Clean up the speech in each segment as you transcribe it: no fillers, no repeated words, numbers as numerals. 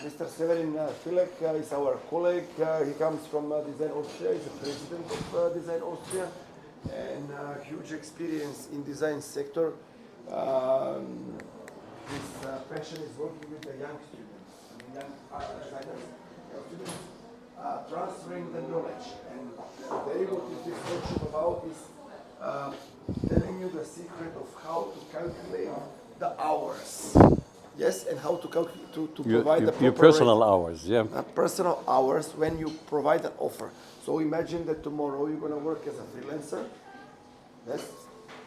Mr. Severin Filek is our colleague. He comes from Design Austria. He's the president of Design Austria, and huge experience in design sector. His passion is working with the young students, young designers, students, transferring the knowledge. And today, what is this workshop about is telling you the secret of how to calculate the hours. Yes, and how to calculate to provide the your personal hours, yeah. Personal hours when you provide an offer. So imagine that tomorrow you're going to work as a freelancer. Yes,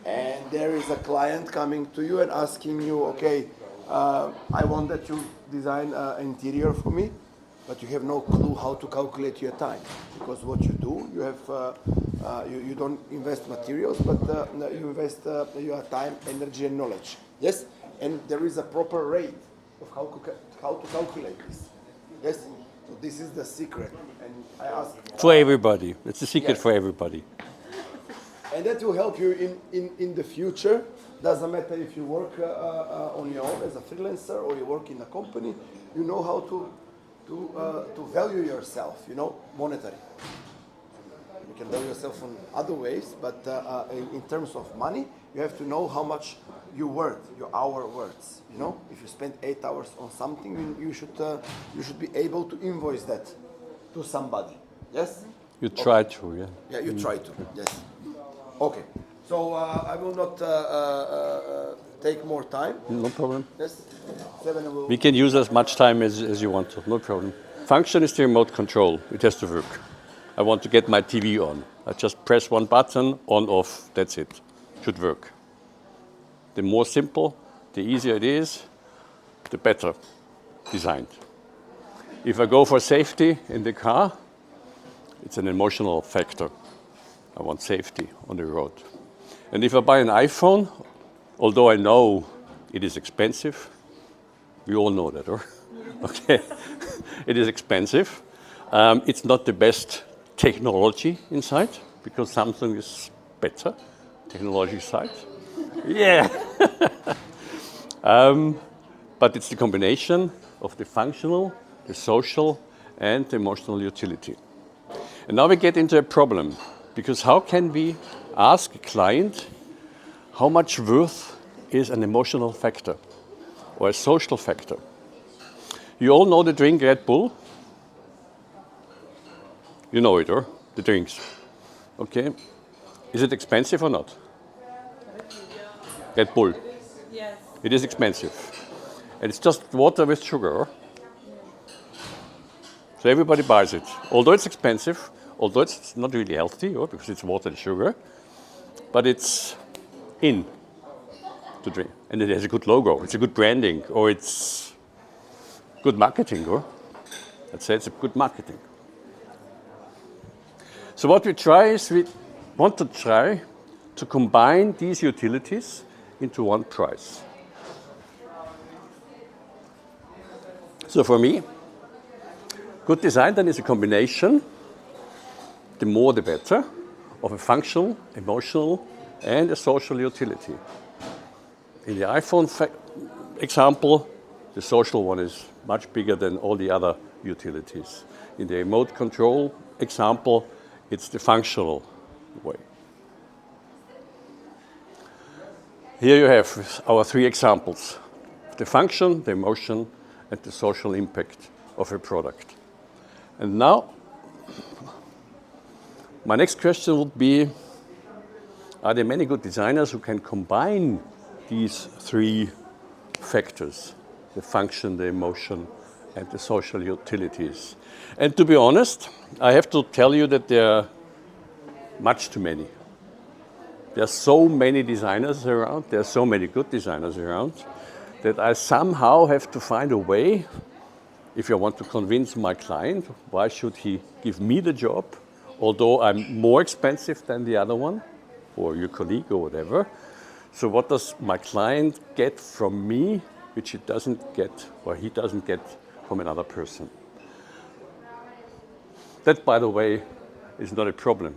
and there is a client coming to you and asking you, okay, I want that you design an interior for me, but you have no clue how to calculate your time, because what you do, you have you don't invest materials, but you invest your time, energy, and knowledge. Yes, and there is a proper rate of how to calculate this. Yes, so this is the secret, and I ask for everybody. It's a secret, yes, for everybody. And that will help you in the future. Doesn't matter if you work on your own as a freelancer or you work in a company. You know how to value yourself. You know, monetary. You can value yourself in other ways, but in terms of money, you have to know how much you worth, your hour worth. You know, if you spend 8 hours on something, you should be able to invoice that to somebody. Yes. You try to, yeah. Yeah, you try to. Yes. Okay, so I will not take more time. No problem. Yes, we can use as much time as you want to, no problem. Function is the remote control. It has to work. I want to get my TV on. I just press one button, on, off, that's it. Should work. The more simple, the easier it is, the better designed. If I go for safety in the car, it's an emotional factor. I want safety on the road. And if I buy an iPhone, although I know it is expensive, we all know that, or? Okay, it is expensive. It's not the best technology inside, because Samsung is better, technology side. Yeah. But it's the combination of the functional, the social, and the emotional utility. And now we get into a problem. Because how can we ask a client how much worth is an emotional factor or a social factor? You all know the drink Red Bull? You know it, or? The drinks. Okay. Is it expensive or not? Red Bull. Yes. It is expensive. And it's just water with sugar. So everybody buys it. Although it's expensive, although it's not really healthy, because it's water and sugar, but it's in to drink. And it has a good logo, it's a good branding, or it's good marketing, or let's say it's a good marketing. So what we try is we want to try to combine these utilities into one price. So for me, good design then is a combination, the more the better, of a functional, emotional, and a social utility. In the iPhone example, the social one is much bigger than all the other utilities. In the remote control example, it's the functional way. Here you have our three examples: the function, the emotion, and the social impact of a product. And now, my next question would be, are there many good designers who can combine these three factors, the function, the emotion, and the social utilities? And to be honest, I have to tell you that there are much too many. There are so many designers around, there are so many good designers around, that I somehow have to find a way, if I want to convince my client, why should he give me the job, although I'm more expensive than the other one, or your colleague or whatever. So what does my client get from me, which he doesn't get, or he doesn't get from another person? That, by the way, is not a problem,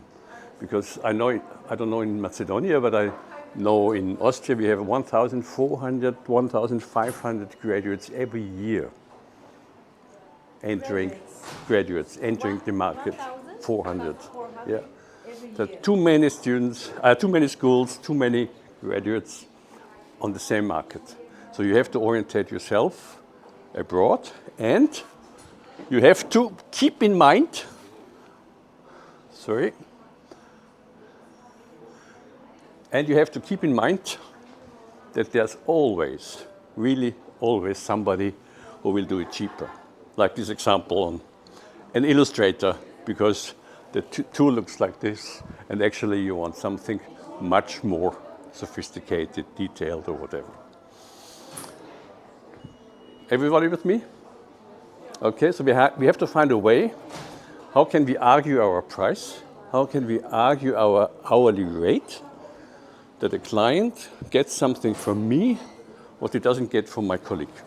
because I don't know in Macedonia, but I know in Austria we have 1,400, 1,500 graduates every year. entering graduates entering the market. 1,000? 400. 400 Yeah. every There year. are too many students, too many schools, too many graduates on the same market. So you have to orientate yourself abroad, and you have to keep in mind, and you have to keep in mind that there's always, really always somebody who will do it cheaper. Like this example on an illustrator, because the tool looks like this, and actually you want something much more sophisticated, detailed, or whatever. Everybody with me? Okay, so we have to find a way. How can we argue our price? How can we argue our hourly rate that a client gets something from me what he doesn't get from my colleague?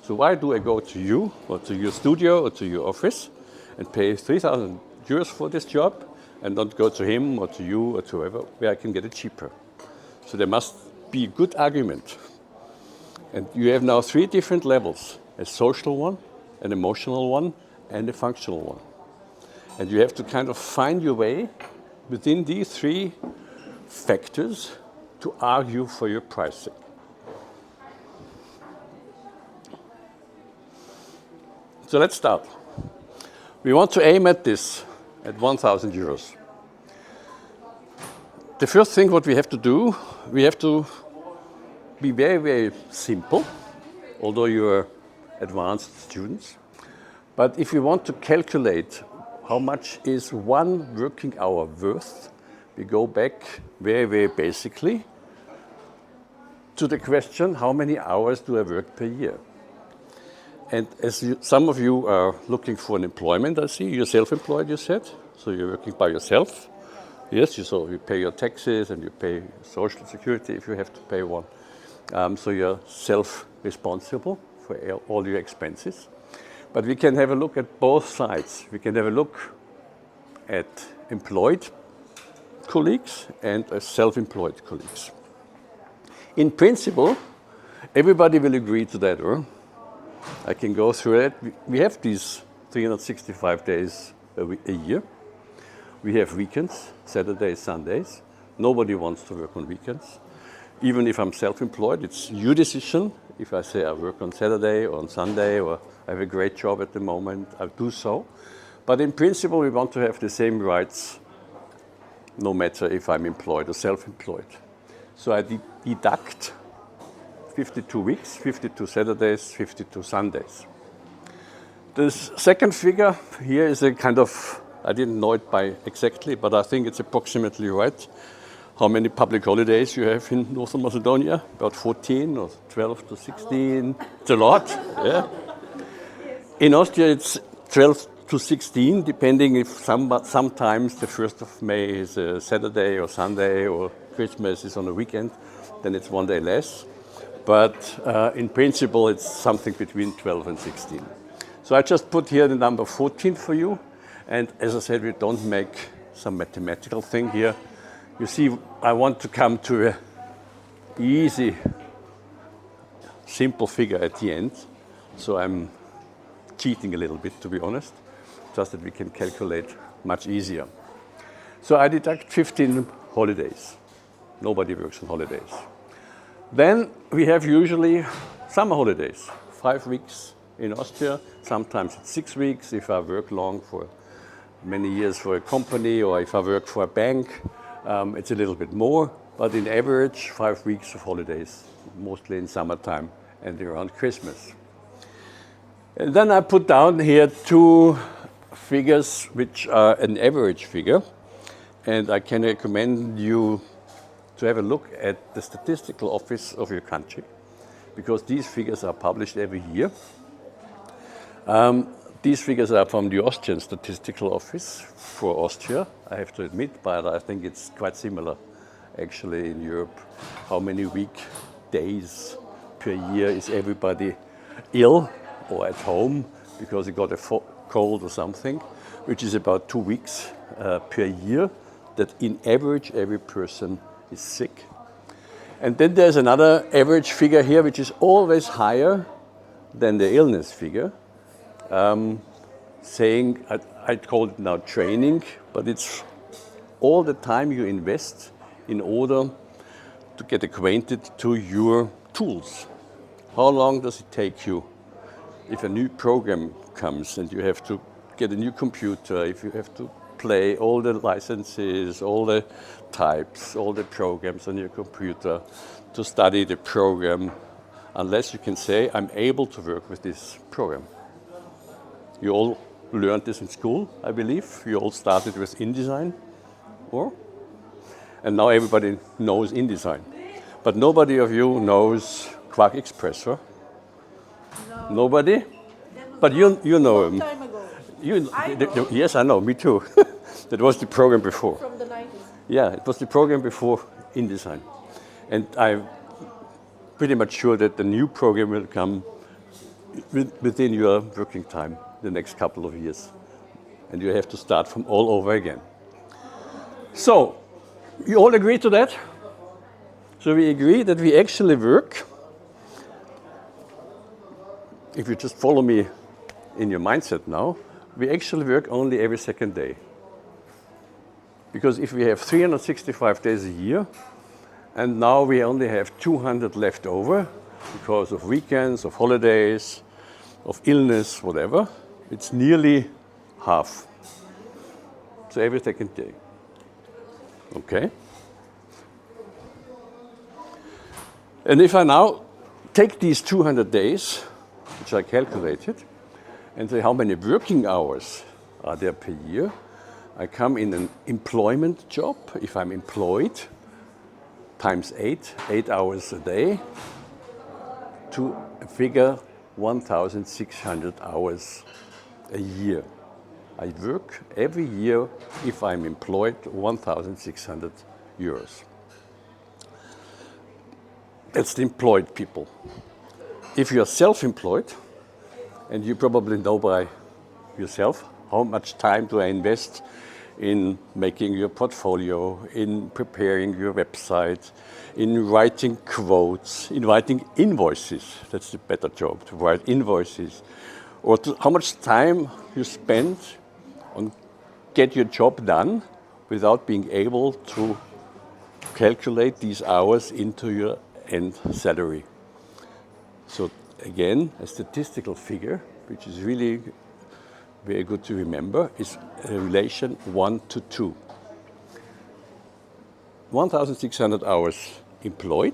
So why do I go to you or to your studio or to your office and pay 3,000 euros for this job and not go to him or to you or to whoever where I can get it cheaper? So there must be a good argument. And you have now 3 different levels: a social one, an emotional one, and a functional one. And you have to kind of find your way within these 3 factors to argue for your pricing. So let's start. We want to aim at this, at 1,000 euros. The first thing what we have to do, we have to be very, very simple, although you are advanced students. But if we want to calculate how much is 1 working hour worth, we go back very, very basically to the question, how many hours do I work per year? And as some of you are looking for an employment, I see, you're self-employed, you said, so you're working by yourself. Yes, you pay your taxes and you pay social security if you have to pay one. So you're self-responsible for all your expenses. But we can have a look at both sides. We can have a look at employed colleagues and self-employed colleagues. In principle, everybody will agree to that, or I can go through it. We have these 365 days a year. We have weekends, Saturdays, Sundays. Nobody wants to work on weekends. Even if I'm self-employed, it's your decision. If I say I work on Saturday or on Sunday, or I have a great job at the moment, I'll do so. But in principle, we want to have the same rights, no matter if I'm employed or self-employed. So I deduct 52 weeks, 52 Saturdays, 52 Sundays. The second figure here is a kind of, I didn't know it by exactly, but I think it's approximately right. How many public holidays you have in Northern Macedonia? About 14 or 12 to 16. It's a lot, yeah. In Austria, it's 12 to 16, depending if sometimes the 1st of May is a Saturday or Sunday, or Christmas is on a weekend, then it's 1 day less. But in principle, it's something between 12 and 16. So I just put here the number 14 for you. And as I said, we don't make some mathematical thing here. You see, I want to come to an easy, simple figure at the end. So I'm cheating a little bit, to be honest, just that we can calculate much easier. So I deduct 15 holidays. Nobody works on holidays. Then we have usually summer holidays, 5 weeks in Austria. Sometimes it's 6 weeks if I work long for many years for a company, or if I work for a bank, it's a little bit more. But in average, 5 weeks of holidays, mostly in summertime and around Christmas. And then I put down here 2 figures which are an average figure. And I can recommend you to have a look at the statistical office of your country, because these figures are published every year. These figures are from the Austrian Statistical Office for Austria, I have to admit, but I think it's quite similar actually in Europe. How many weekdays per year is everybody ill or at home because he got a cold or something, which is about 2 weeks per year, that in average every person is sick. And then there's another average figure here, which is always higher than the illness figure. saying, I call it now training, but it's all the time you invest in order to get acquainted to your tools. How long does it take you if a new program comes and you have to get a new computer, if you have to play all the licenses, all the types, all the programs on your computer to study the program, unless you can say, I'm able to work with this program. You all learned this in school, I believe. You all started with InDesign, or? And now everybody knows InDesign. But nobody of you knows Quark Express, huh? No. Nobody? But you know him. Time ago. Yes, I know, me too. That was the program before. From the 90s. Yeah, it was the program before InDesign. And I'm pretty much sure that the new program will come within your working time the next couple of years. And you have to start from all over again. So, you all agree to that? So we agree that we actually work, if you just follow me in your mindset now, we actually work only every second day. Because if we have 365 days a year, and now we only have 200 left over, because of weekends, of holidays, of illness, whatever, it's nearly half. So every second day. Okay? And if I now take these 200 days, which I calculated, and say how many working hours are there per year, I come in an employment job, if I'm employed, times 8 hours a day, to a figure 1,600 hours a year. I work every year, if I'm employed, 1,600 euros. That's the employed people. If you're self-employed, and you probably know by yourself how much time do I invest in making your portfolio, in preparing your website, in writing quotes, in writing invoices. That's the better job, to write invoices. Or how much time you spend on get your job done without being able to calculate these hours into your end salary. So again, a statistical figure, which is really very good to remember, is a relation 1 to 2. 1,600 hours employed,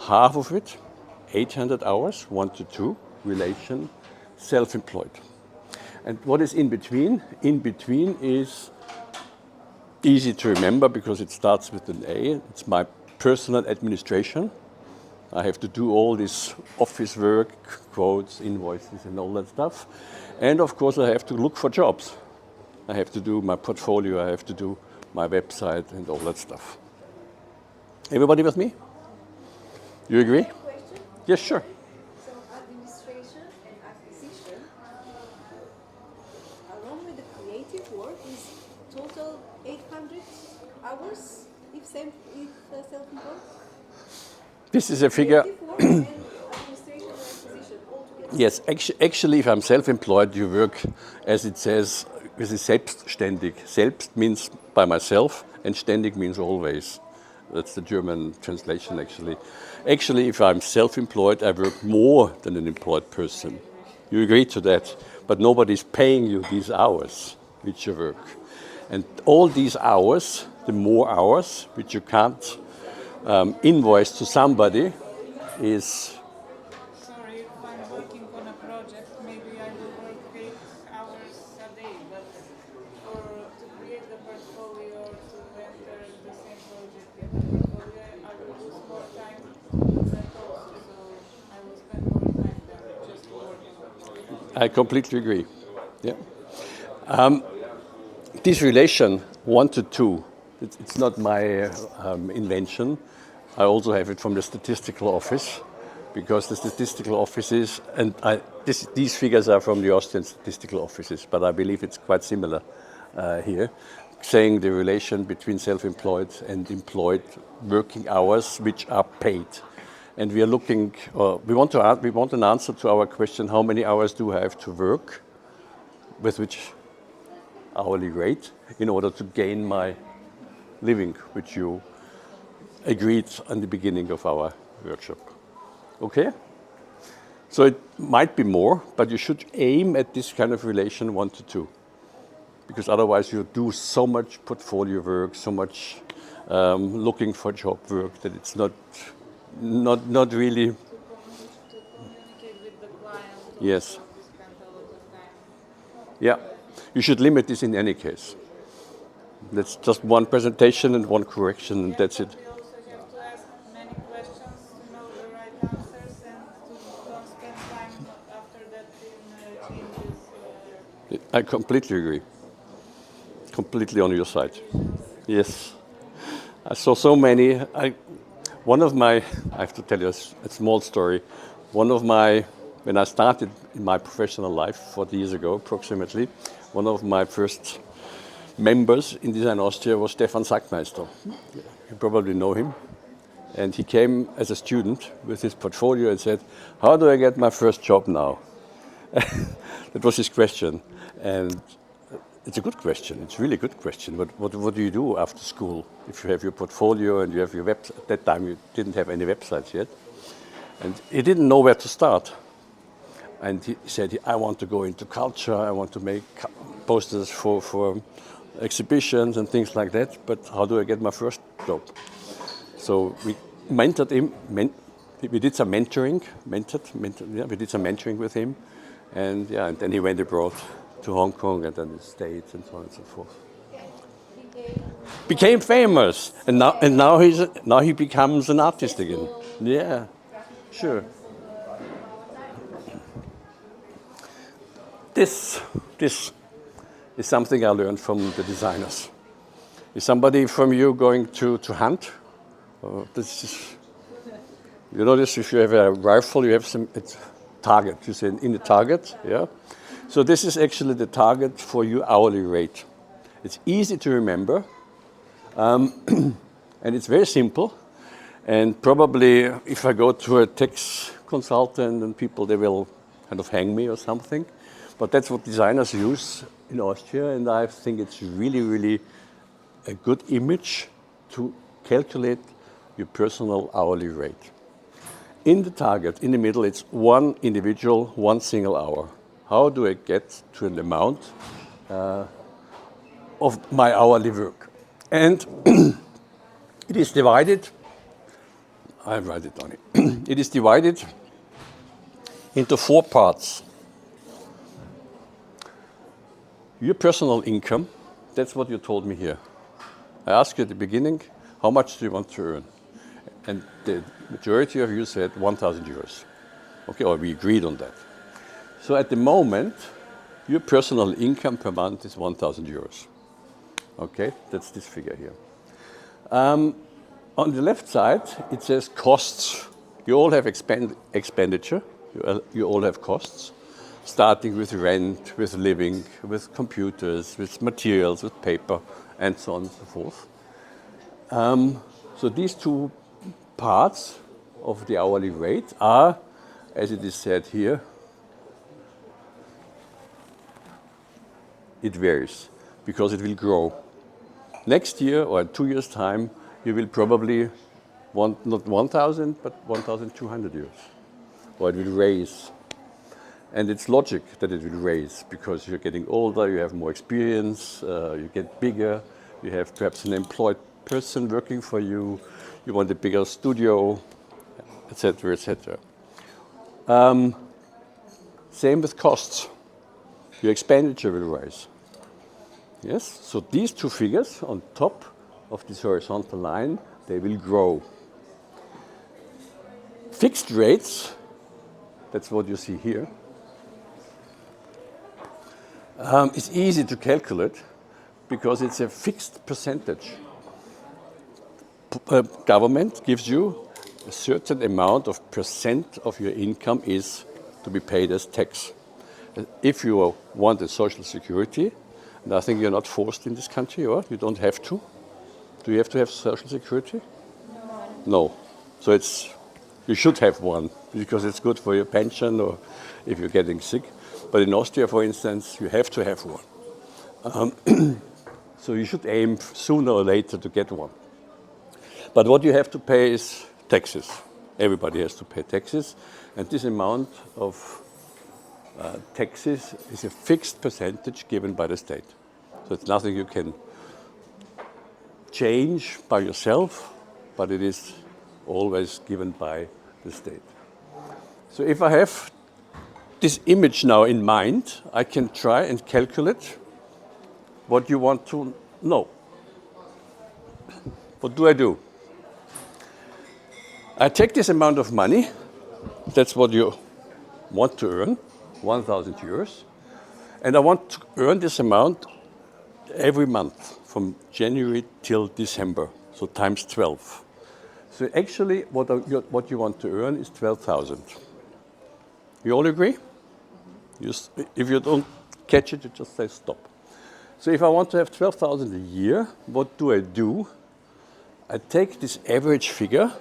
half of it, 800 hours, 1 to 2, relation self-employed. And what is in between? In between is easy to remember because it starts with an A. It's my personal administration. I have to do all this office work, quotes, invoices, and all that stuff. And of course, I have to look for jobs. I have to do my portfolio, I have to do my website, and all that stuff. Everybody with me? You agree? Question? Yes, sure. So administration and acquisition, along with the creative work, is total 800 hours if self-employed? This is a figure. Creative work and administration and acquisition altogether. Yes, actually, if I'm self-employed, you work, as it says, with a selbstständig. Selbst means by myself, and ständig means always. That's the German translation, actually. Actually, if I'm self-employed, I work more than an employed person. You agree to that, but nobody's paying you these hours which you work. And all these hours, the more hours, which you can't invoice to somebody, is Sorry, if I'm working on a project, maybe I will work 8 hours a day, but to create the portfolio, to enter the same project in the portfolio, I will lose more time than those, so I will spend more time than just working. I completely agree. Yeah. This relation 1 to 2, it's not my invention. I also have it from the statistical office, because the statistical offices, and these figures are from the Austrian statistical offices, but I believe it's quite similar here, saying the relation between self-employed and employed working hours which are paid. and we are looking. We want an answer to our question: how many hours do I have to work, with which hourly rate, in order to gain my living, which you agreed in the beginning of our workshop. Okay? So it might be more, but you should aim at this kind of relation 1 to 2. Because otherwise you do so much portfolio work, so much looking for job work that it's not really. To communicate with the client. Yes. To spend a lot of time. Yeah. You should limit this in any case. That's just one presentation and one correction, and that's it. We also have to ask many questions to know the right answers and to don't spend time after that in changes. I completely agree. Completely on your side. Yes. I saw so many. I have to tell you a small story. When I started in my professional life 40 years ago, approximately, one of my first members in Design Austria was Stefan Sackmeister. You probably know him. And he came as a student with his portfolio and said, "How do I get my first job now?" That was his question. And it's a good question. It's a really good question. What do you do after school if you have your portfolio and you have your website? At that time, you didn't have any websites yet. And he didn't know where to start. And he said, "I want to go into culture. I want to make posters for exhibitions and things like that. But how do I get my first job?" So we mentored him. We did some mentoring. We did some mentoring with him. And then he went abroad to Hong Kong and then the States and so on and so forth. Became famous, and now he becomes an artist again. Yeah, sure. This is something I learned from the designers. Is somebody from you going to hunt? You notice if you have a rifle, you have some target. You say in the target, yeah. So this is actually the target for your hourly rate. It's easy to remember, and it's very simple. And probably if I go to a tax consultant and people, they will kind of hang me or something. But that's what designers use in Austria, and I think it's really, really a good image to calculate your personal hourly rate. In the target, in the middle, it's one individual, one single hour. How do I get to an amount of my hourly work? And it is divided, I write it on it. It is divided into 4 parts. Your personal income, that's what you told me here. I asked you at the beginning, how much do you want to earn? And the majority of you said 1,000 euros. Okay, or we agreed on that. So at the moment, your personal income per month is 1,000 euros. Okay, that's this figure here. On the left side, it says costs. You all have expenditure. You all have costs, starting with rent, with living, with computers, with materials, with paper, and so on and so forth. So these 2 parts of the hourly rate are, as it is said here, it varies because it will grow. Next year or in 2 years' time, you will probably want not 1,000 but 1,200 euros, or it will raise. And it's logic that it will raise because you're getting older, you have more experience, you get bigger, you have perhaps an employed person working for you, you want a bigger studio, etc., etc. Same with costs. Your expenditure will rise. Yes, so these 2 figures on top of this horizontal line, they will grow. Fixed rates, that's what you see here, it's easy to calculate because it's a fixed percentage. Government gives you a certain amount of percent of your income is to be paid as tax. If you want a social security, and I think you're not forced in this country, or you don't have to. Do you have to have social security? No. So it's You should have one because it's good for your pension or if you're getting sick. But in Austria, for instance, you have to have one. So you should aim sooner or later to get one. But what you have to pay is taxes. Everybody has to pay taxes. And this amount of taxes is a fixed percentage given by the state. So it's nothing you can change by yourself, but it is always given by the state. So if I have this image now in mind, I can try and calculate what you want to know. What do? I take this amount of money, that's what you want to earn, 1,000 euros, and I want to earn this amount every month from January till December, so times 12. So actually what you want to earn is 12,000. You all agree? If you don't catch it, you just say stop. So if I want to have 12,000 a year, what do? I take this average figure,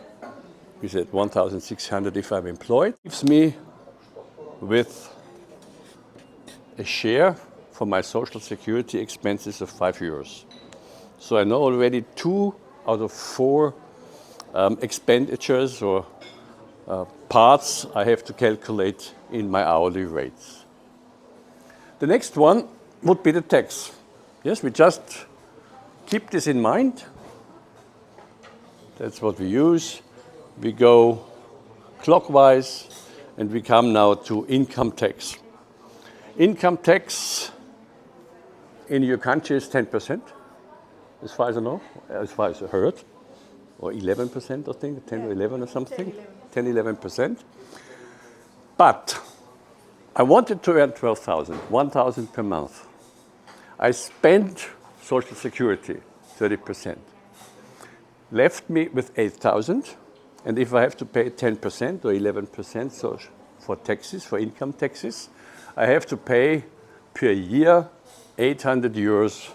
we said 1,600 if I'm employed, gives me with a share for my social security expenses of 5 euros. So I know already 2 out of 4 expenditures or parts I have to calculate in my hourly rates. The next one would be the tax. Yes, we just keep this in mind. That's what we use. We go clockwise and we come now to income tax. Income tax in your country is 10%, as far as I know, as far as I heard, or 11%, I think, 10 or 11 or something, 10, 11%. But I wanted to earn 12,000, 1,000 per month. I spent social security, 30%. Left me with 8,000, and if I have to pay 10% or 11% so for taxes, for income taxes, I have to pay per year 800 euros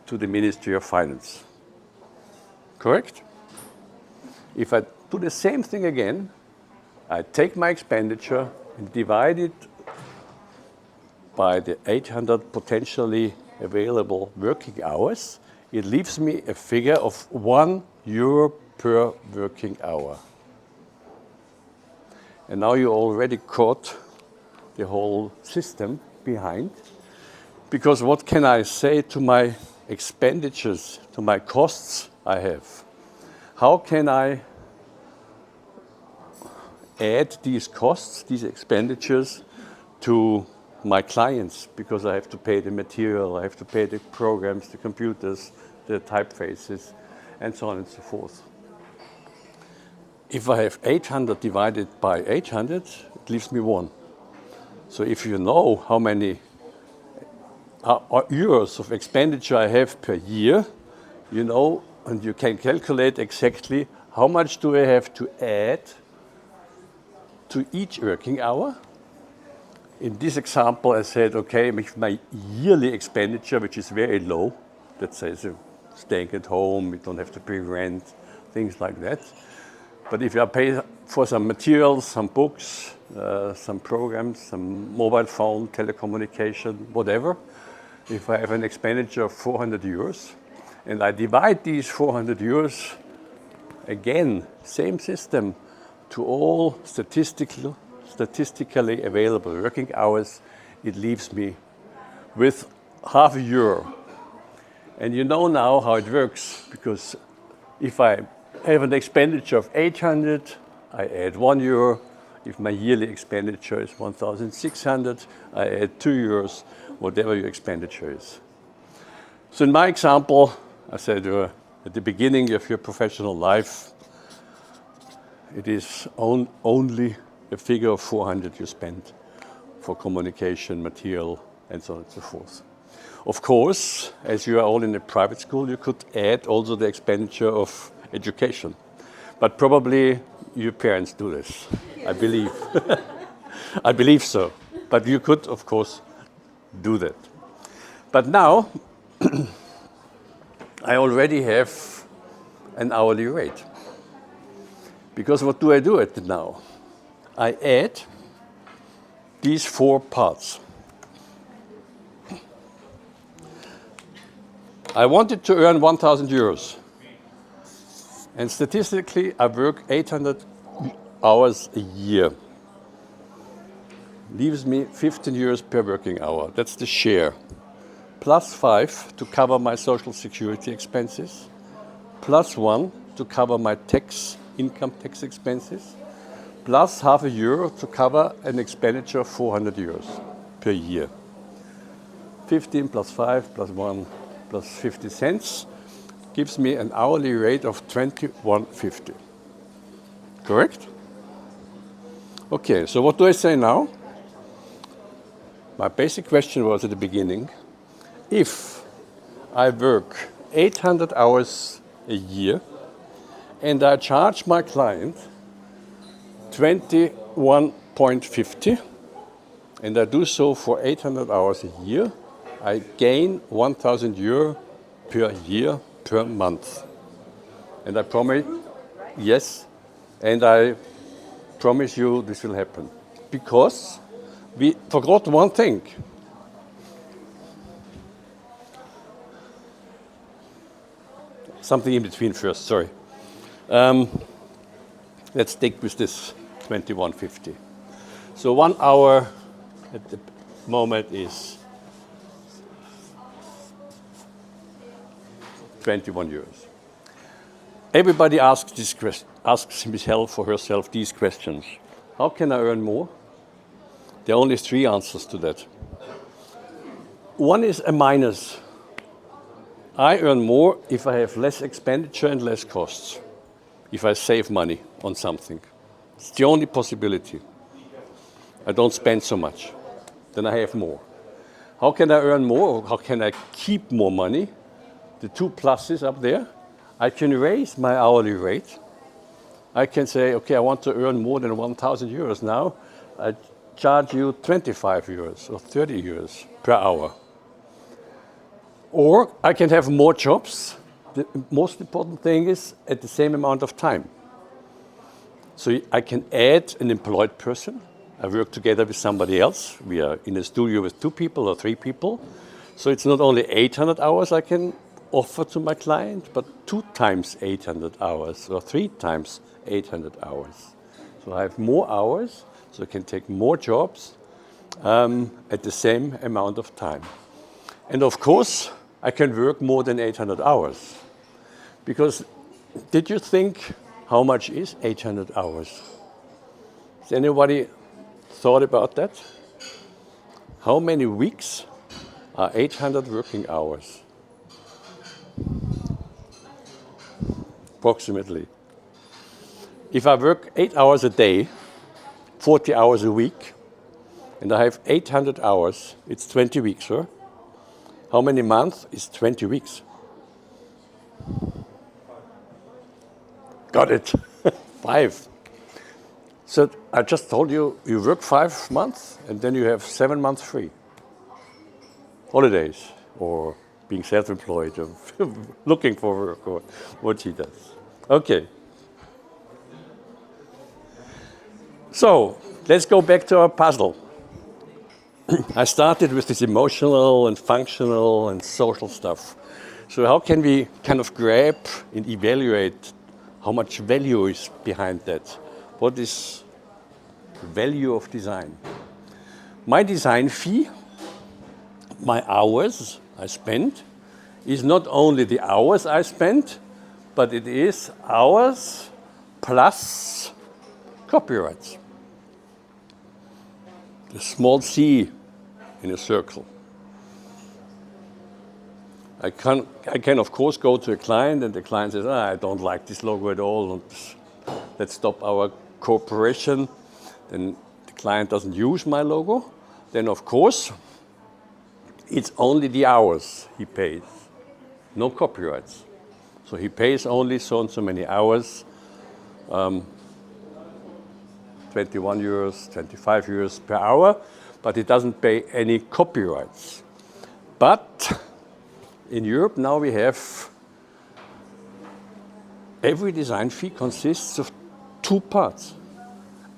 to the Ministry of Finance. Correct? If I do the same thing again, I take my expenditure and divide it by the 800 potentially available working hours, it leaves me a figure of €1 per working hour. And now you already caught the whole system behind, because what can I say to my expenditures, to my costs I have? How can I add these costs, these expenditures to my clients, because I have to pay the material, I have to pay the programs, the computers, the typefaces, and so on and so forth. If I have 800 divided by 800, it leaves me 1. So if you know how many euros of expenditure I have per year, you know, and you can calculate exactly how much do I have to add to each working hour. In this example, I said, okay, with my yearly expenditure, which is very low, let's say staying at home, you don't have to pay rent, things like that. But if I pay for some materials, some books, some programs, some mobile phone, telecommunication, whatever, if I have an expenditure of 400 euros, and I divide these 400 euros, again, same system, to all statistically available working hours, it leaves me with €0.50. And you know now how it works, because if I have an expenditure of 800, I add €1. If my yearly expenditure is 1,600, I add €2, whatever your expenditure is. So in my example, I said at the beginning of your professional life, it is only a figure of 400 you spend for communication, material, and so on and so forth. Of course, as you are all in a private school, you could add also the expenditure of education. But probably your parents do this, I believe. I believe so. But you could, of course, do that. But now, I already have an hourly rate. Because what do I do at it now? I add these 4 parts. I wanted to earn 1,000 euros. And statistically, I work 800 hours a year. Leaves me 15 euros per working hour. That's the share. Plus 5 to cover my social security expenses. Plus 1 to cover my income tax expenses. Plus half a euro to cover an expenditure of 400 euros per year. 15 plus 5 plus 1 plus 50 cents gives me an hourly rate of 21.50. Correct? Okay, so what do I say now? My basic question was at the beginning, if I work 800 hours a year and I charge my client 21.50 and I do so for 800 hours a year, I gain 1,000 euro per year per month. And I promise, yes, and I promise you this will happen. Because we forgot one thing. Something in between first, sorry. Let's stick with this 21.50. So 1 hour at the moment is 21 euros. Everybody asks himself or herself these questions. How can I earn more? There are only 3 answers to that. One is a minus. I earn more if I have less expenditure and less costs. If I save money on something. It's the only possibility. I don't spend so much. Then I have more. How can I earn more? Or how can I keep more money? The 2 pluses up there. I can raise my hourly rate. I can say, okay, I want to earn more than 1,000 euros now. I charge you 25 euros or 30 euros per hour. Or I can have more jobs. The most important thing is at the same amount of time. So I can add an employed person. I work together with somebody else. We are in a studio with 2 people or 3 people. So it's not only 800 hours I can offer to my client, but 2 times 800 hours or 3 times 800 hours. So I have more hours, so I can take more jobs at the same amount of time. And of course, I can work more than 800 hours. Because did you think how much is 800 hours? Has anybody thought about that? How many weeks are 800 working hours? Approximately. If I work 8 hours a day, 40 hours a week, and I have 800 hours, it's 20 weeks, sir. How many months is 20 weeks? Got it. 5. So I just told you, you work 5 months, and then you have 7 months free. Holidays, or being self-employed, or looking for work, or what she does. Okay. So, let's go back to our puzzle. I started with this emotional and functional and social stuff. So how can we kind of grab and evaluate how much value is behind that? What is the value of design? My design fee, my hours I spend, is not only the hours I spend, but it is hours plus copyrights. The small c in a circle. I can of course go to a client and the client says, I don't like this logo at all, let's stop our cooperation. Then the client doesn't use my logo. Then of course, it's only the hours he pays, no copyrights. So he pays only so and so many hours, 21 euros, 25 euros per hour, but he doesn't pay any copyrights. But in Europe now we have, every design fee consists of two parts.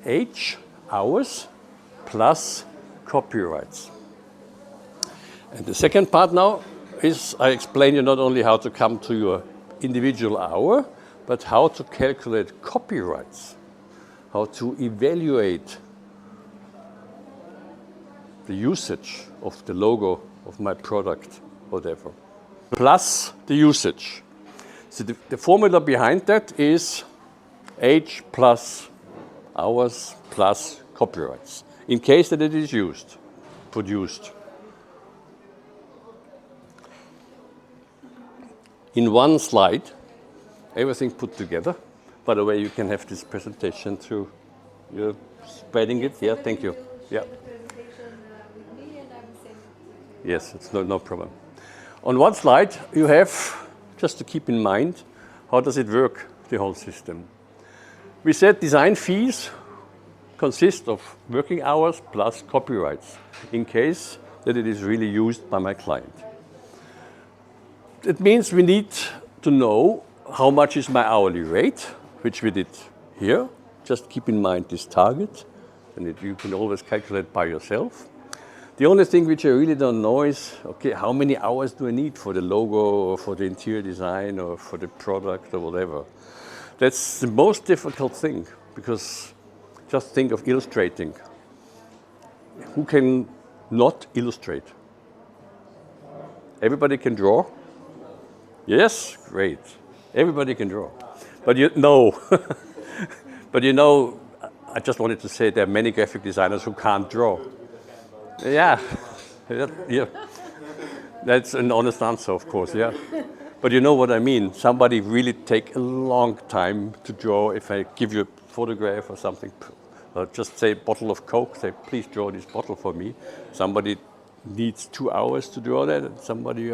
Age, hours, plus copyrights. And the second part now is I explain you not only how to come to your individual hour, but how to calculate copyrights, how to evaluate the usage of the logo of my product, whatever, plus the usage. So the formula behind that is age plus hours plus copyrights, in case that it is used, produced. In one slide, everything put together. By the way, you can have this presentation through, you're spreading it? Yeah, thank you. Yeah. Yes, it's no problem. On one slide, you have, just to keep in mind, how does it work, the whole system. We said design fees consist of working hours plus copyrights, in case that it is really used by my client. It means we need to know how much is my hourly rate, which we did here. Just keep in mind this target, and you can always calculate by yourself. The only thing which I really don't know is, okay, how many hours do I need for the logo or for the interior design or for the product or whatever. That's the most difficult thing, because just think of illustrating. Who can not illustrate? Everybody can draw? Yes? Great. Everybody can draw. But but I just wanted to say there are many graphic designers who can't draw. Yeah. Yeah. That's an honest answer, of course, yeah. But you know what I mean. Somebody really take a long time to draw. If I give you a photograph or something, or just say bottle of Coke, say, please draw this bottle for me. Somebody needs 2 hours to draw that, and somebody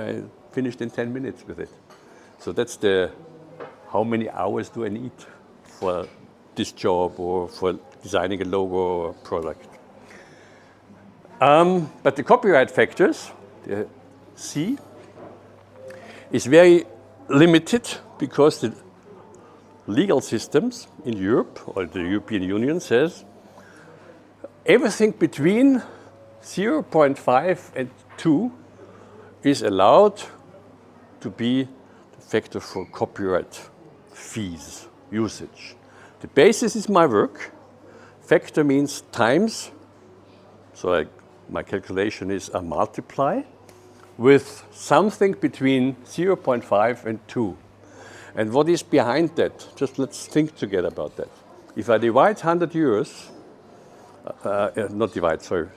finished in 10 minutes with it. So that's how many hours do I need for this job or for designing a logo or a product. But the copyright factors, the C, is very limited because the legal systems in Europe or the European Union says everything between 0.5 and 2 is allowed to be factor for copyright fees, usage. The basis is my work. Factor means times. So my calculation is a multiply with something between 0.5 and 2. And what is behind that? Just let's think together about that. If I divide 100 euros,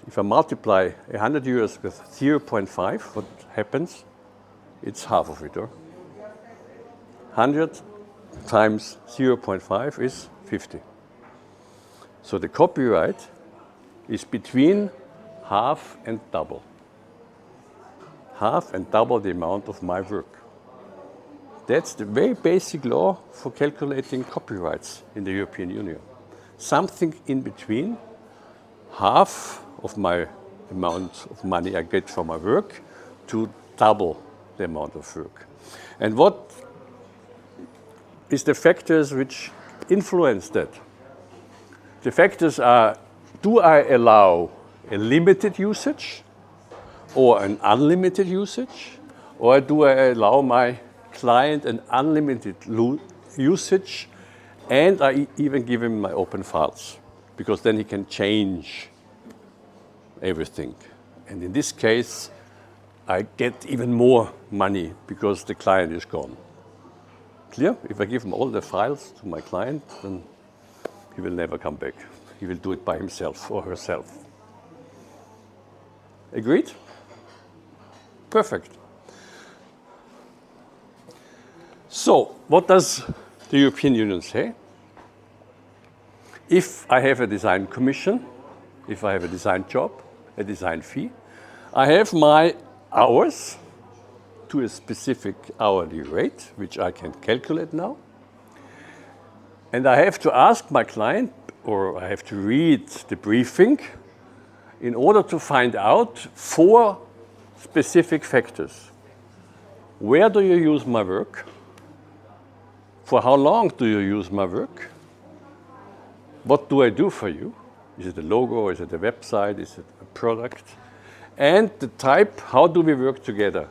if I multiply 100 euros with 0.5, what happens? It's half of it, or? 100 times 0.5 is 50. So the copyright is between half and double. Half and double the amount of my work. That's the very basic law for calculating copyrights in the European Union. Something in between half of my amount of money I get for my work to double the amount of work. And what is the factors which influence that? The factors are, do I allow a limited usage or an unlimited usage? Or do I allow my client an unlimited usage and I even give him my open files? Because then he can change everything. And in this case, I get even more money because the client is gone. Clear? If I give him all the files to my client, then he will never come back. He will do it by himself or herself. Agreed? Perfect. So, what does the European Union say? If I have a design commission, if I have a design job, a design fee, I have my hours to a specific hourly rate, which I can calculate now. And I have to ask my client, or I have to read the briefing in order to find out 4 specific factors. Where do you use my work? For how long do you use my work? what do I do for you? Is it a logo? Is it a website? Is it a product? And the type, how do we work together?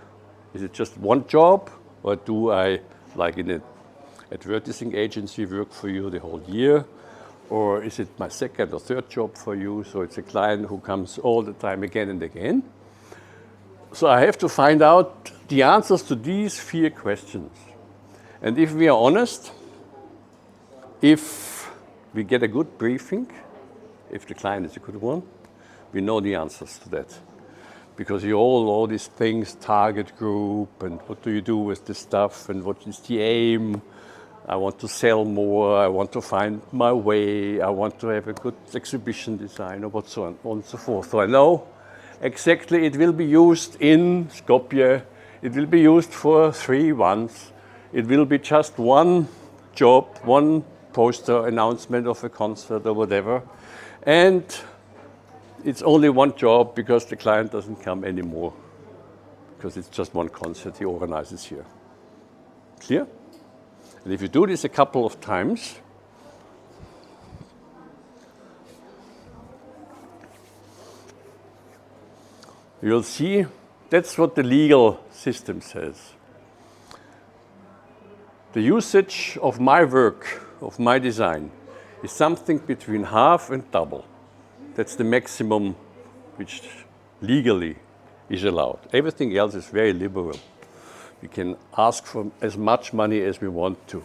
Is it just one job, or do I, like in an advertising agency, work for you the whole year? Or is it my second or third job for you? So it's a client who comes all the time again and again. So I have to find out the answers to these 4 questions. And if we are honest, if we get a good briefing, if the client is a good one, we know the answers to that. Because you all know these things, target group, and what do you do with this stuff, and what is the aim. I want to sell more, I want to find my way, I want to have a good exhibition design, or what so on and so forth. So I know exactly it will be used in Skopje, it will be used for 3 months, it will be just one job, one poster announcement of a concert or whatever. And it's only one job because the client doesn't come anymore, because it's just one concert he organizes here. Clear? And if you do this a couple of times, you'll see that's what the legal system says. The usage of my work, of my design, is something between half and double. That's the maximum which legally is allowed. Everything else is very liberal. We can ask for as much money as we want to.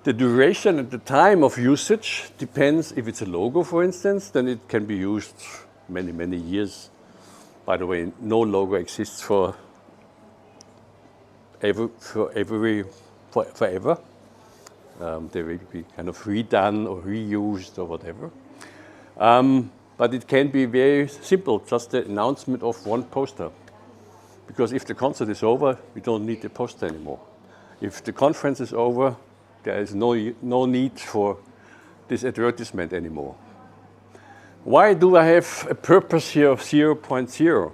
The duration and the time of usage depends. If it's a logo, for instance, then it can be used many, many years. By the way, no logo exists forever. They will be kind of redone or reused or whatever. But it can be very simple, just the announcement of one poster. Because if the concert is over, we don't need the poster anymore. If the conference is over, there is no need for this advertisement anymore. Why do I have a purpose here of 0.0?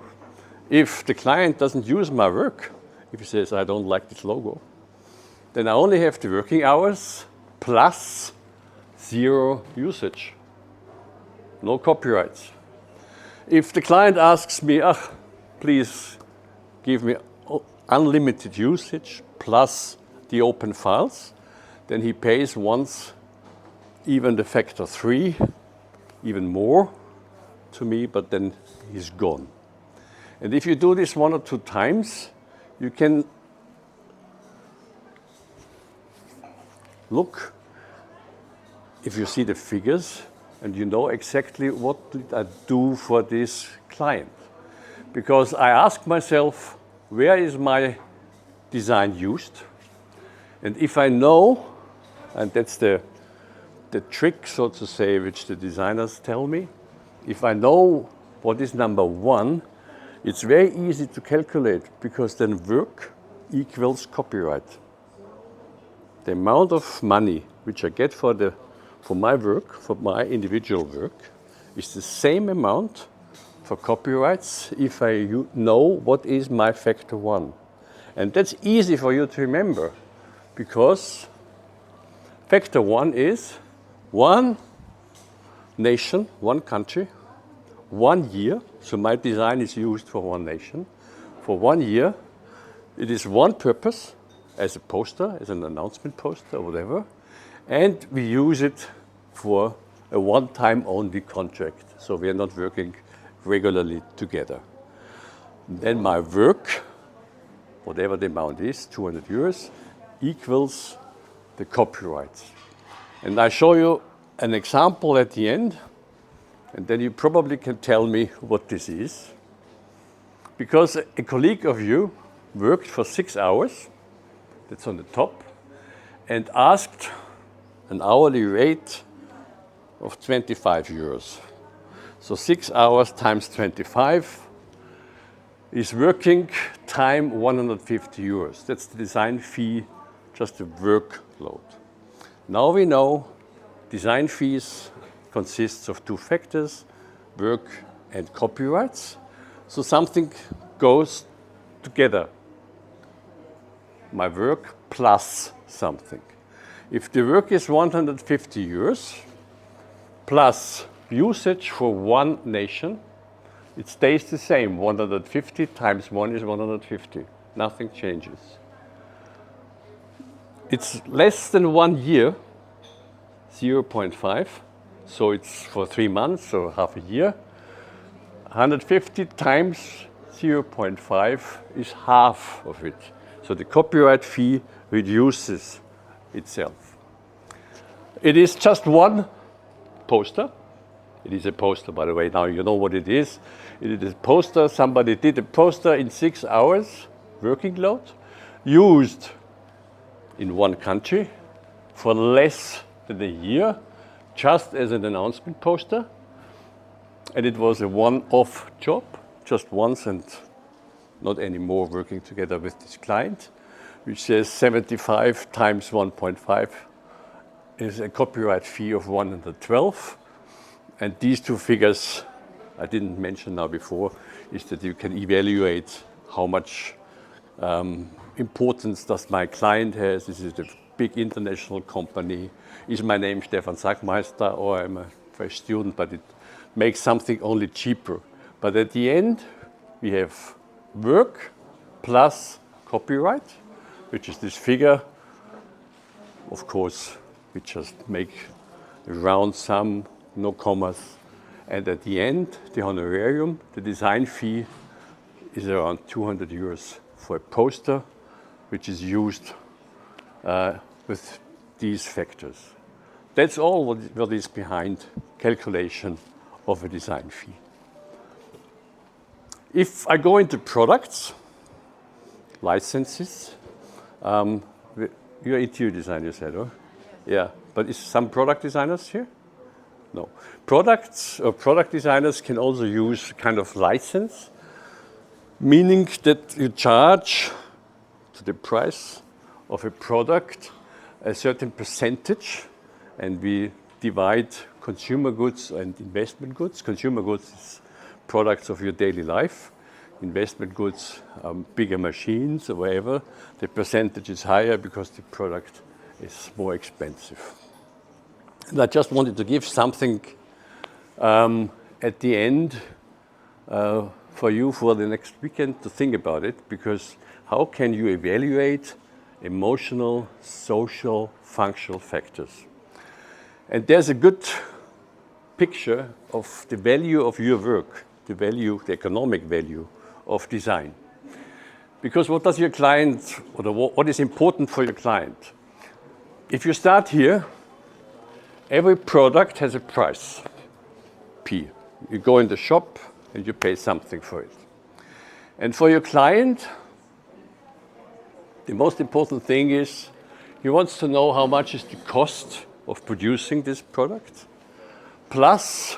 If the client doesn't use my work, if he says, I don't like this logo, then I only have the working hours plus 0 usage. No copyrights. If the client asks me, please give me unlimited usage plus the open files, then he pays once even the factor 3, even more to me, but then he's gone. And if you do this 1 or 2 times, you can look, if you see the figures, and you know exactly what did I do for this client. Because I ask myself, where is my design used? And if I know, and that's the trick, so to say, which the designers tell me, if I know what is number 1, it's very easy to calculate, because then work equals copyright. The amount of money which I get for my work, for my individual work, is the same amount for copyrights if I know what is my factor 1. And that's easy for you to remember, because factor 1 is 1 nation, 1 country, 1 year. So my design is used for 1 nation. For 1 year, it is 1 purpose, as a poster, as an announcement poster, or whatever. And we use it for a one-time only contract. So we are not working regularly together. Then my work, whatever the amount is, 200 euros, equals the copyrights. And I show you an example at the end, and then you probably can tell me what this is. Because a colleague of you worked for 6 hours, that's on the top, and asked an hourly rate of 25 euros. So 6 hours times 25 is working time 150 euros. That's the design fee, just the workload. Now we know design fees consists of 2 factors, work and copyrights. So something goes together. My work plus something. If the work is 150 euros, plus usage for one nation, it stays the same. 150 times 1 is 150. Nothing changes. It's less than 1 year, 0.5. So it's for 3 months, so half a year. 150 times 0.5 is half of it. So the copyright fee reduces itself. It is just one poster. It is a poster, by the way. Now you know what it is. It is a poster. Somebody did a poster in 6 hours, working load, used in one country for less than a year, just as an announcement poster. And it was a one-off job, just once and not anymore working together with this client, which says 75 times 1.5 is a copyright fee of 112. And these two figures, I didn't mention now before, is that you can evaluate how much importance does my client has. This is a big international company. Is my name Stefan Sackmeister, or I'm a fresh student, but it makes something only cheaper. But at the end, we have work plus copyright, which is this figure. Of course, we just make a round sum, no commas. And at the end, the honorarium, the design fee, is around 200 euros for a poster, which is used with these factors. That's all what is behind calculation of a design fee. If I go into products, licenses, you're interior designer, you said, or? Yeah, but is some product designers here? No. Products or product designers can also use kind of license, meaning that you charge to the price of a product a certain percentage, and we divide consumer goods and investment goods. Consumer goods is products of your daily life. Investment goods, bigger machines or whatever. The percentage is higher because the product is more expensive. And I just wanted to give something at the end for you for the next weekend to think about it, because how can you evaluate emotional, social, functional factors? And there's a good picture of the value of your work, the value, the economic value of design. Because what does your client, or what is important for your client? If you start here, every product has a price, P. You go in the shop and you pay something for it. And for your client, the most important thing is he wants to know how much is the cost of producing this product, plus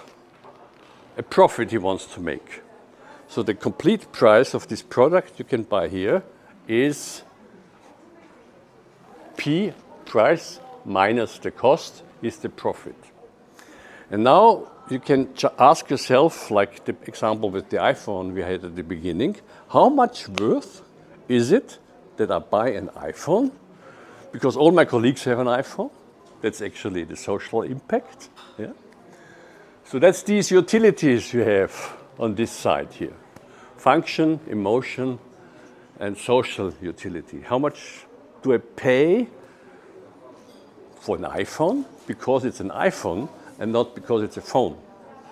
a profit he wants to make. So the complete price of this product you can buy here is P, price, minus the cost, is the profit. And now you can ask yourself, like the example with the iPhone we had at the beginning, how much worth is it that I buy an iPhone? Because all my colleagues have an iPhone. That's actually the social impact. Yeah? So that's these utilities you have on this side here. Function, emotion, and social utility. How much do I pay for an iPhone? Because it's an iPhone and not because it's a phone.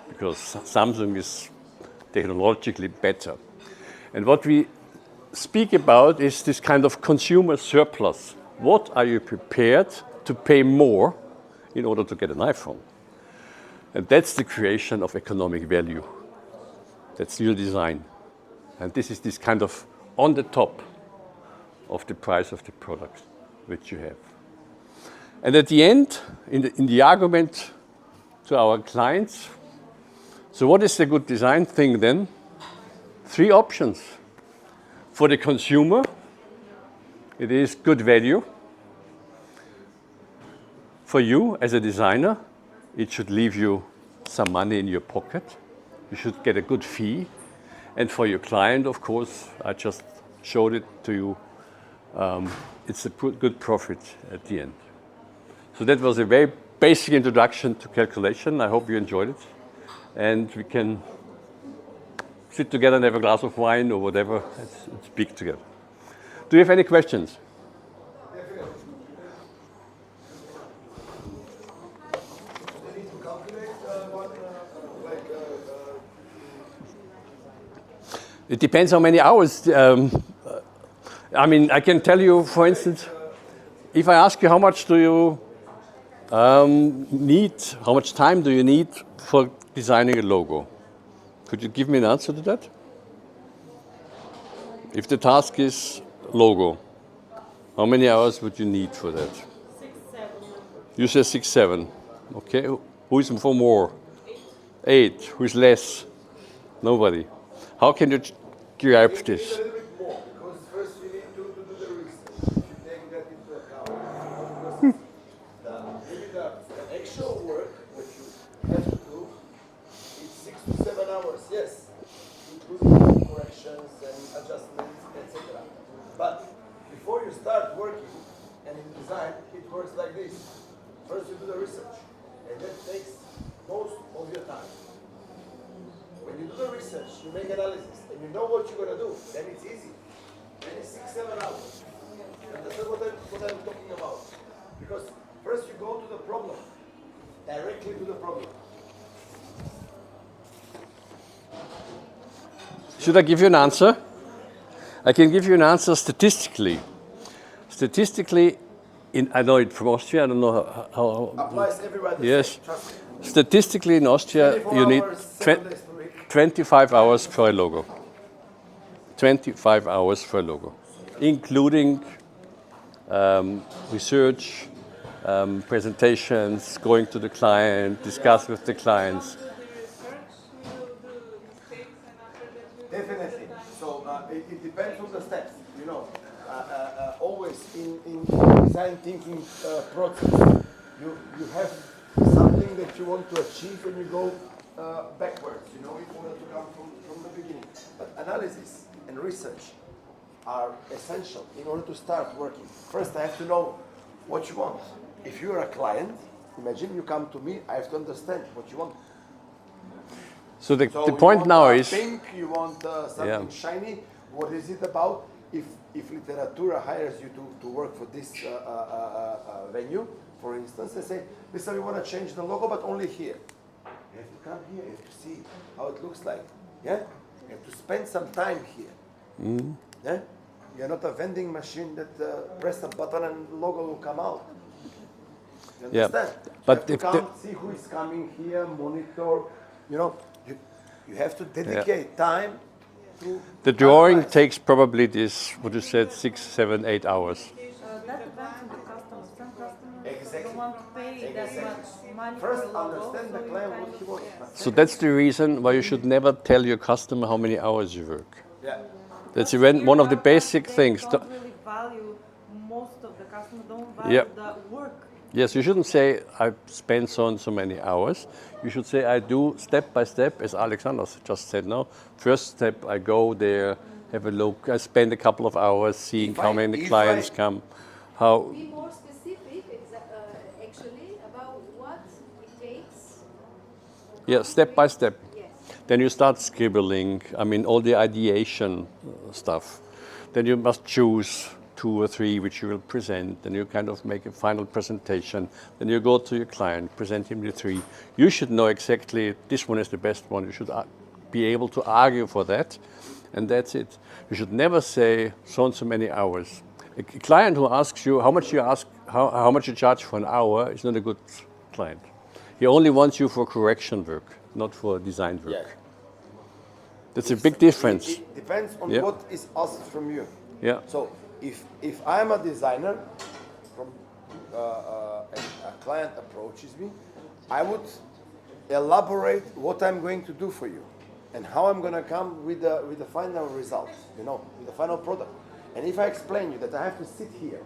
Because Samsung is technologically better. And what we speak about is this kind of consumer surplus. What are you prepared to pay more in order to get an iPhone? And that's the creation of economic value. That's your design. And this is this kind of on the top of the price of the product which you have. And at the end, in the argument to our clients, so what is the good design thing then? 3 options. For the consumer, it is good value. For you as a designer, it should leave you some money in your pocket. You should get a good fee. And for your client, of course, I just showed it to you, it's a good profit at the end. So that was a very basic introduction to calculation. I hope you enjoyed it. And we can sit together and have a glass of wine or whatever and speak together. Do you have any questions? It depends how many hours. I mean, I can tell you, for instance, if I ask you how much do you need, how much time do you need for designing a logo? Could you give me an answer to that? If the task is logo, how many hours would you need for that? 6, 7. You say 6, 7. Okay. Who is for more? 8. Who is less? Nobody. How can you grab Maybe this? a little bit more, because first you need to do the research. You take that into account. Because maybe the actual work, what you have to do, is 6 to 7 hours, yes, including corrections and adjustments, etc. But before you start working, and in design, it works like this. First you do the research, and that takes most of your time. When you do the research, you make analysis, and you know what you're going to do, then it's easy. Then it's 6, 7 hours. And that's what I'm talking about. Because first you go to the problem, directly to the problem. Should I give you an answer? I can give you an answer statistically. Statistically, I know it from Austria, I don't know how Applies everywhere. yes. Statistically in Austria, you need 25 hours for a logo. 25 hours for a logo, including research, presentations, going to the client, discuss with the clients. Definitely. So it depends on the steps. You know, always in design thinking process, you have something that you want to achieve and you go backwards. You know, in order to come from the beginning. But analysis and research are essential in order to start working. First, I have to know what you want. If you're a client, imagine you come to me. I have to understand what you want. So the You point want now is pink, you want something shiny. What is it about? If literatura hires you to work for this venue, for instance, they say, listen, we want to change the logo, but only here. You have to come here. You have to see how it looks like. Yeah, you have to spend some time here. Mm-hmm. Yeah, you're not a vending machine that press a button and the logo will come out. You understand? But you if have to see who is coming here, monitor. You know, you have to dedicate time to the drawing analyze. takes probably this, what you said, 6, 7, 8 hours. That depends on the customer. Some customers Exactly. don't want to pay that much money First, for a logo, understand the so you client kind what he of- wants. So that's the reason why you should never tell your customer how many hours you work. Yeah. That's But one here of the basic they things. Don't really value, most of the customers don't value Yep. the work. Yes, you shouldn't say I spend so and so many hours. You should say I do step by step, as Alexander just said now. First step, I go there, have a look. I spend a couple of hours seeing how many clients come, how. Be more specific, actually, about what it takes. Yeah, step by step. Yes. Then you start scribbling. I mean, all the ideation stuff. Then you must choose 2 or 3 which you will present. Then you kind of make a final presentation. Then you go to your client, present him the 3. You should know exactly this one is the best one. You should be able to argue for that, and that's it. You should never say so and so many hours. A client who asks you how much you ask, how much you charge for an hour is not a good client. He only wants you for correction work, not for design work. Yeah. That's a big difference. It depends on Yeah. what is asked from you. Yeah. So if I'm a designer, from and a client approaches me, I would elaborate what I'm going to do for you, and how I'm going to come with the final result. You know, with the final product. And if I explain you that I have to sit here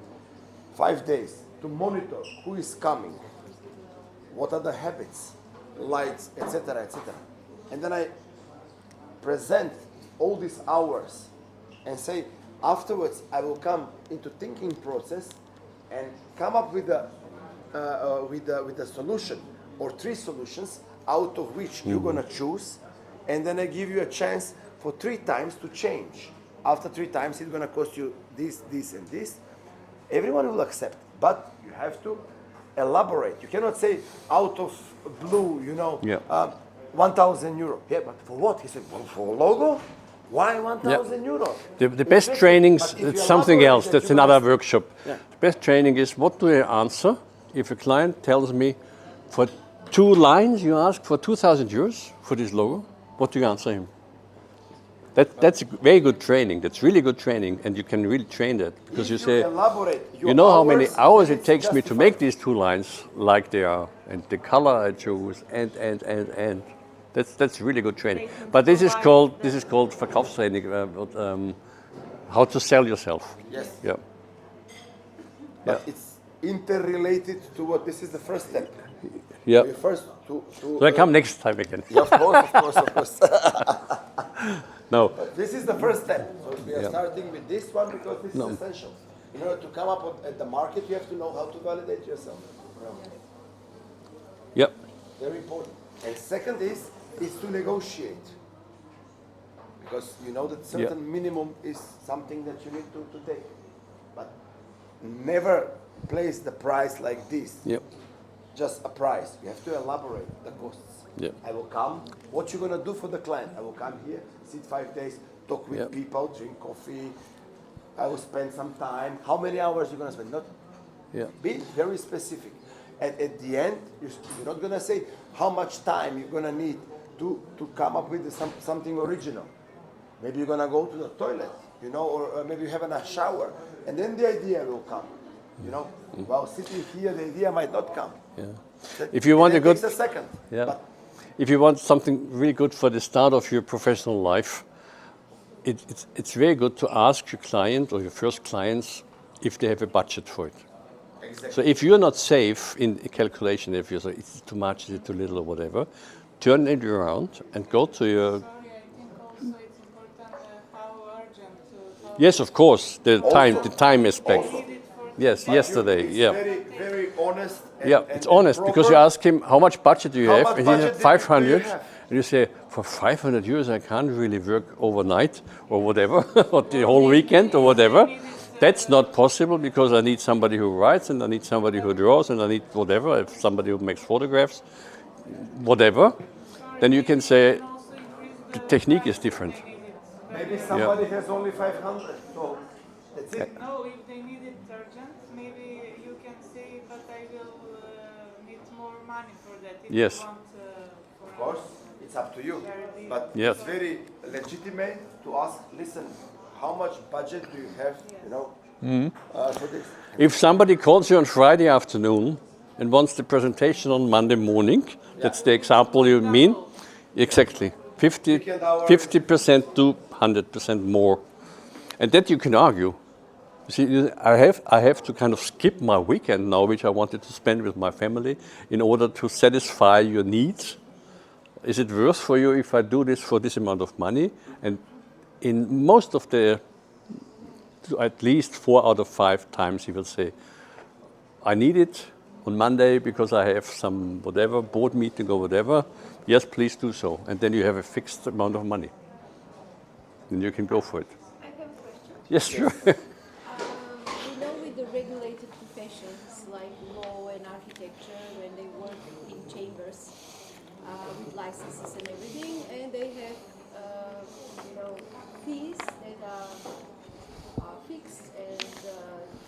5 days to monitor who is coming, what are the habits, lights, etc., etc., and then I present all these hours and say afterwards I will come into thinking process and come up with a with a solution or 3 solutions out of which you're gonna choose, and then I give you a chance for 3 times to change. After 3 times, it's gonna cost you this, this, and this. Everyone will accept, but you have to elaborate. You cannot say out of blue, 1,000 euro. Yeah, but for what? He said, well, for a logo? Why 1,000 euro? The best trainings, it's something else. That's another workshop. Yeah. The best training is, what do I answer if a client tells me, for 2 lines you ask for 2,000 euros for this logo? What do you answer him? That's a very good training. That's really good training, and you can really train that, because you say, you know how many hours it takes me to make these 2 lines like they are, and the color I choose, and. That's really good training. But this is called Verkaufstraining, how to sell yourself. Yes. Yeah. But it's interrelated to what this is the first step. Yeah. So I come next time again. Yeah, of course. No. But this is the first step. So we are starting with this one because this is essential. In order to come up at the market, you have to know how to validate yourself. Yep. Very important. And second is to negotiate. Because you know that certain minimum is something that you need to take. But never place the price like this. Yep. Just a price. You have to elaborate the costs. Yep. I will come. What you gonna do for the client? I will come here, sit 5 days, talk with people, drink coffee. I will spend some time. How many hours you gonna spend? Not. Be very specific. And at the end, you're not gonna say how much time you're gonna need to come up with something original. Maybe you're gonna go to the toilet, or maybe you have a shower, and then the idea will come. While sitting here, the idea might not come. Yeah. If you want takes a second. Yeah. But if you want something really good for the start of your professional life, it's very good to ask your client or your first clients if they have a budget for it. Exactly. So if you're not safe in a calculation, if you say it's too much, is it too little, or whatever, turn it around and go to your. Sorry, I think also it's important how urgent. Yes, of course, the time aspect. Also. Yes, But yesterday. It's Yeah. very, very honest. It's honest, because you ask him how much budget do you have, and he budget said do you 500, have? and you say, for 500 euros I can't really work overnight or whatever, or the whole weekend or whatever. That's not possible, because I need somebody who writes, and I need somebody who draws, and I need whatever, if somebody who makes photographs, whatever. Then you can say the technique is different. Maybe somebody has only 500, so that's it. No, if they need it urgent, maybe you can say, but I will need more money for that. If Yes. You want, Of course, it's up to you. But Yes. it's very legitimate to ask, listen, how much budget do you have, for this? If somebody calls you on Friday afternoon and wants the presentation on Monday morning, that's the example you mean? Exactly. 50% to 100% more. And that you can argue. You see, I have to kind of skip my weekend now, which I wanted to spend with my family, in order to satisfy your needs. Is it worse for you if I do this for this amount of money? And in most of at least 4 out of 5 times, he will say, I need it on Monday because I have some whatever, board meeting or whatever. Yes, please do so. And then you have a fixed amount of money. And you can go for it. I have a question. Yes, sure. We know with the regulated professions like law and architecture, when they work in chambers with licenses and everything, and they have fees that are fixed and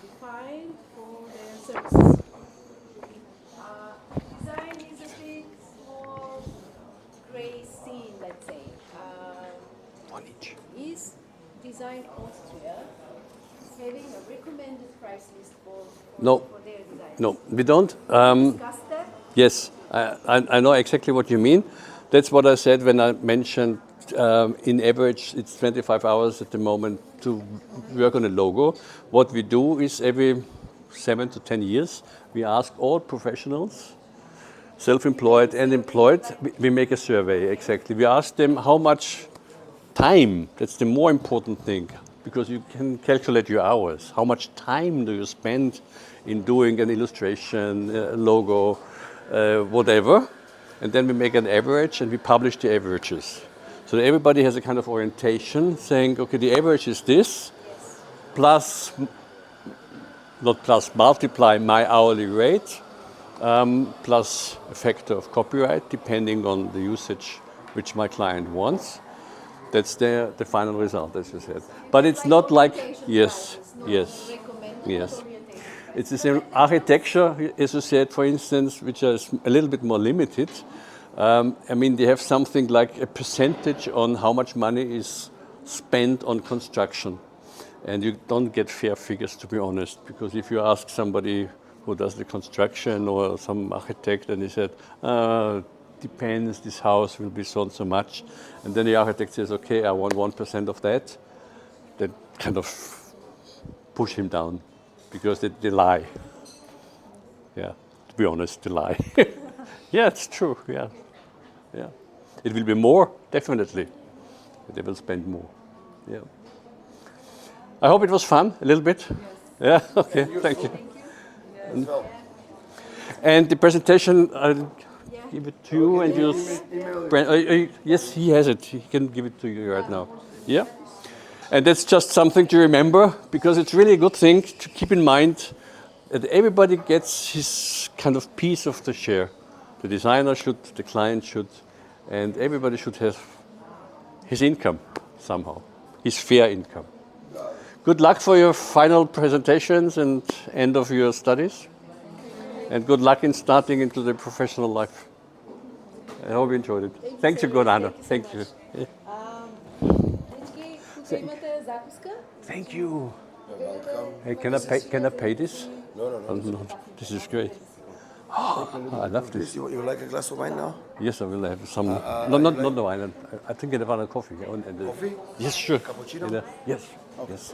defined for their services. Design is a bit more gray scene, let's say. One each. Is Design Austria having a recommended price list for their design? No, we don't. Discuss that? Yes, I know exactly what you mean. That's what I said when I mentioned in average it's 25 hours at the moment to work on a logo. What we do is every 7 to 10 years we ask all professionals, self-employed and employed, we make a survey, exactly. We ask them how much time, that's the more important thing, because you can calculate your hours. How much time do you spend in doing an illustration, a logo, whatever. And then we make an average and we publish the averages. So everybody has a kind of orientation saying, okay, the average is this, plus, not plus, multiply my hourly rate, plus a factor of copyright, depending on the usage which my client wants. That's the final result, as you said. But it's not like, yes, yes, yes. It's the same architecture, as you said, for instance, which is a little bit more limited. I mean, they have something like a percentage on how much money is spent on construction. And you don't get fair figures, to be honest, because if you ask somebody who does the construction or some architect and he said, depends, this house will be so and so much. And then the architect says, okay, I want 1% of that. Then kind of push him down because they lie. Yeah, to be honest, they lie. Yeah, it's true, yeah. Yeah. It will be more, definitely. They will spend more, yeah. I hope it was fun, a little bit. Yes. Yeah, okay, thank you. And the presentation, I'll give it to you and you... Yes, he has it. He can give it to you right now. Yeah? And that's just something to remember, because it's really a good thing to keep in mind that everybody gets his kind of piece of the share. The designer should, the client should, and everybody should have his income somehow, his fair income. Good luck for your final presentations and end of your studies. And good luck in starting into the professional life. I hope you enjoyed it. Thank you, Gorana. Thank you. Thank you. Hey, can I pay this? No. This is great. Oh, I love this. You like a glass of wine now? Yes, I will have some. Not the wine. I think I want a coffee. Coffee? Yes, sure. Cappuccino? Yes. Okay. Yes.